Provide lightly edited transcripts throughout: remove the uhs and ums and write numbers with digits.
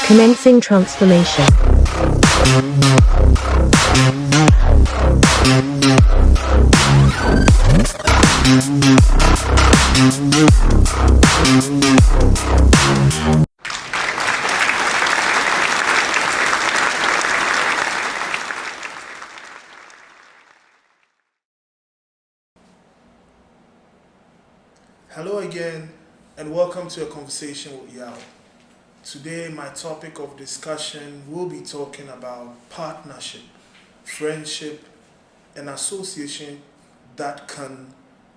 Commencing transformation. Hello again, and welcome to a conversation with Yao. Today, my topic of discussion will be talking about partnership, friendship, and association that can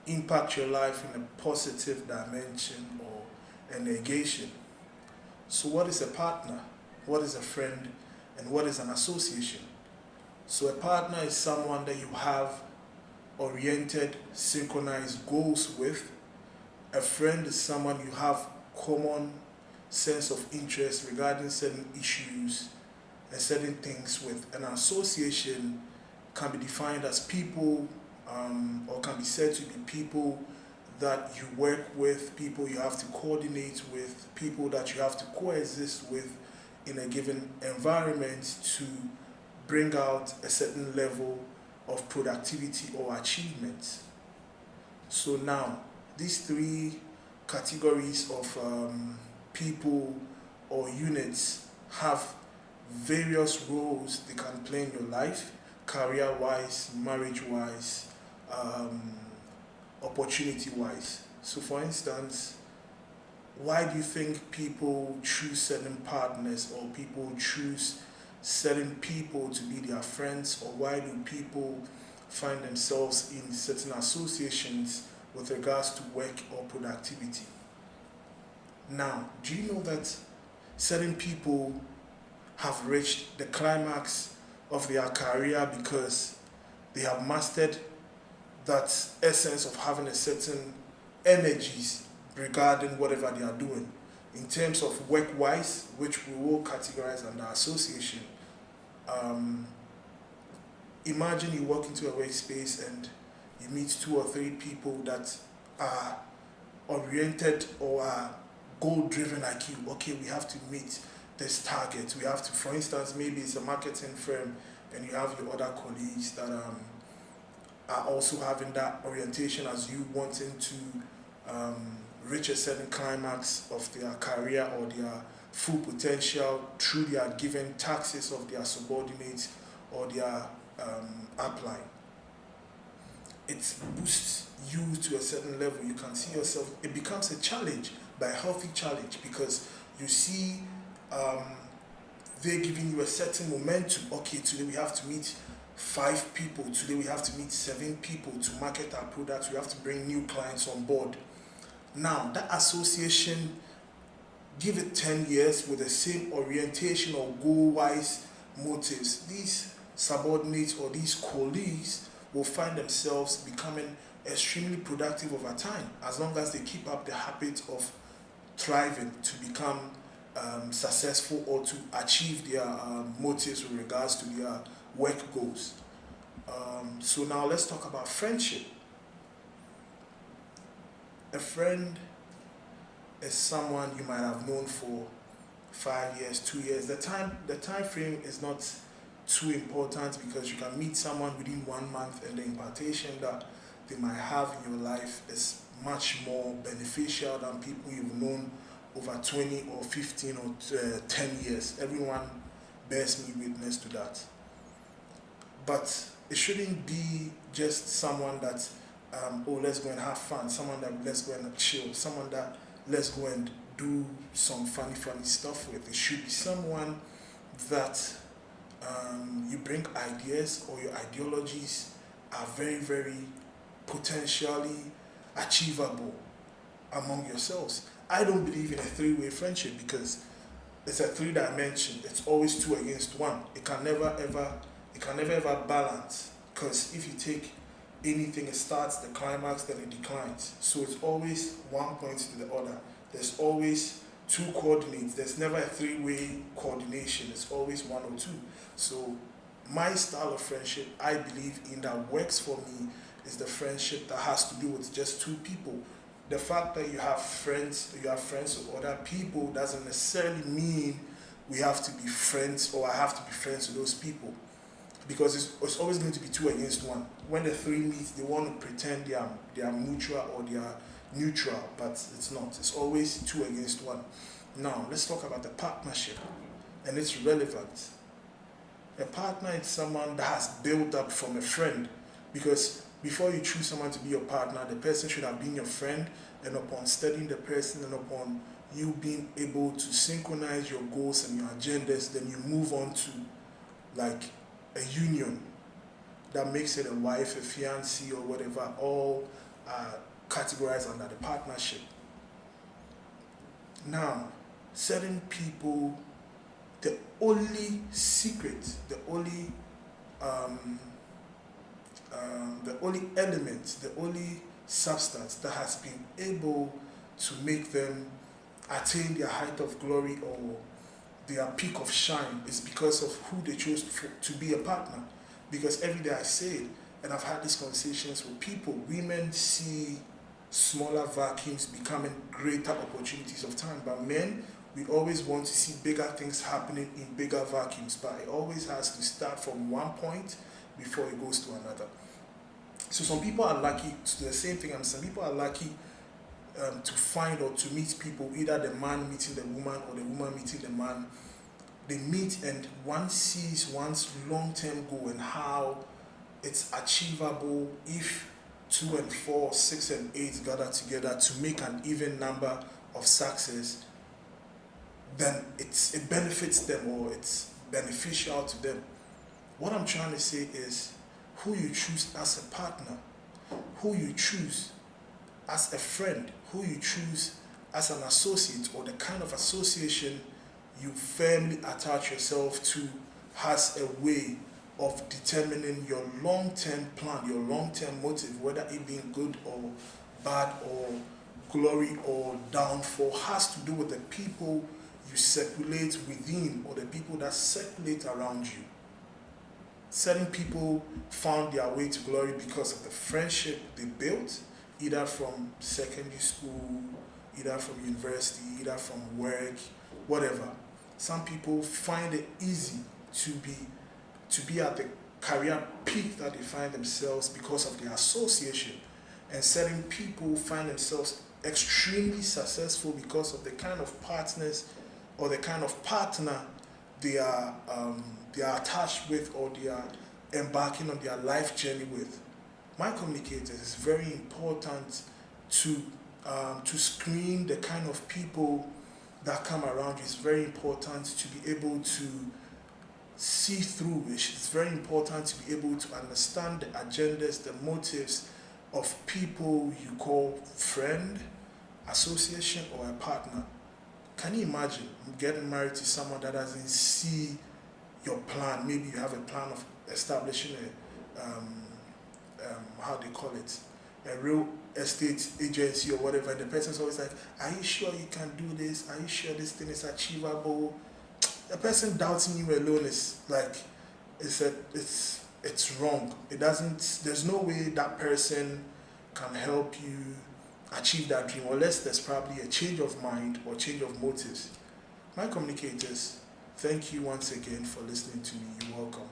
impact your life in a positive dimension or a negation. So, what is a partner? What is a friend? And what is an association? So, a partner is someone that you have oriented, synchronized goals with. A friend is someone you have common sense of interest regarding certain issues and certain things with. An association can be defined as people or can be said to be people that you work with, people you have to coordinate with, people that you have to coexist with in a given environment to bring out a certain level of productivity or achievement. So now, these three categories of people or units have various roles they can play in your life, career-wise, marriage-wise, opportunity-wise. So for instance, why do you think people choose certain partners or people choose certain people to be their friends, or why do people find themselves in certain associations with regards to work or productivity? Now, do you know that certain people have reached the climax of their career because they have mastered that essence of having a certain energies regarding whatever they are doing? In terms of work-wise, which we will categorize under association, imagine you walk into a workspace and you meet two or three people that are oriented or are goal-driven like you. Okay, we have to meet this target. We have to, for instance, maybe it's a marketing firm and you have your other colleagues that are also having that orientation as you, wanting to reach a certain climax of their career or their full potential through their given taxes of their subordinates or their upline. It boosts you to a certain level. You can see yourself, it becomes a challenge, but a healthy challenge, because you see they're giving you a certain momentum. Okay, today we have to meet 5 people, today we have to meet 7 people to market our products, we have to bring new clients on board. Now, that association, give it 10 years with the same orientation or goal-wise motives, these subordinates or these colleagues will find themselves becoming extremely productive over time, as long as they keep up the habit of thriving to become successful or to achieve their motives with regards to their work goals. So now let's talk about friendship. A friend is someone you might have known for 5 years, 2 years. The time frame is not too important, because you can meet someone within 1 month and the impartation that they might have in your life is much more beneficial than people you've known over 20 or 15 or 10 years. Everyone bears me witness to that. But it shouldn't be just someone that, let's go and have fun, someone that let's go and chill, someone that let's go and do some funny stuff with. It should be someone that you bring ideas or your ideologies are very, very potentially achievable among yourselves. I don't believe in a 3-way friendship, because it's a 3-dimension. It's always 2 against 1. It can never ever balance, because if you take anything, it starts the climax, then it declines. So it's always one point to the other. There's always 2 coordinates. There's never a 3-way coordination. It's always 1 or 2. So my style of friendship, I believe in, that works for me, is the friendship that has to do with just 2 people. The fact that you have friends with other people doesn't necessarily mean we have to be friends, or I have to be friends with those people. Because it's always going to be two against one. When the three meet, they want to pretend they are mutual or they are neutral, but it's not. It's always two against one. Now, let's talk about the partnership and its relevance. A partner is someone that has built up from a friend, because before you choose someone to be your partner, the person should have been your friend, and upon studying the person and upon you being able to synchronize your goals and your agendas, then you move on to like a union that makes it a wife, a fiancé, or whatever, all categorized under the partnership. Now, certain people, the only secret, the only element, the only substance that has been able to make them attain their height of glory or their peak of shine is because of who they chose to be a partner. Because every day I say it, and I've had these conversations with people, women see smaller vacuums becoming greater opportunities of time, but men, we always want to see bigger things happening in bigger vacuums, but it always has to start from one point before it goes to another. So some people are lucky to do the same thing, and some people are lucky to find or to meet people, either the man meeting the woman or the woman meeting the man. They meet and one sees one's long-term goal and how it's achievable if 2 and 4, 6 and 8 gather together to make an even number of success. Then it benefits them, or it's beneficial to them. What I'm trying to say is, who you choose as a partner, who you choose as a friend, who you choose as an associate, or the kind of association you firmly attach yourself to, has a way of determining your long-term plan, your long-term motive, whether it being good or bad or glory or downfall, has to do with the people you circulate within or the people that circulate around you. Certain people found their way to glory because of the friendship they built, either from secondary school, either from university, either from work, whatever. Some people find it easy to be at the career peak that they find themselves because of their association. And certain people find themselves extremely successful because of the kind of partners or the kind of partner they are attached with, or they are embarking on their life journey with. My communicators, it's very important to screen the kind of people that come around you. It's very important to be able to see through it. It's very important to be able to understand the agendas, the motives of people you call friend, association, or a partner. Can you imagine getting married to someone that doesn't see your plan? Maybe you have a plan of establishing how they call it, a real estate agency or whatever, and the person's always like, are you sure you can do this? Are you sure this thing is achievable? The person doubting you alone is like, it's wrong. There's no way that person can help you achieve that dream, unless there's probably a change of mind or change of motives. My communicators, thank you once again for listening to me. You're welcome.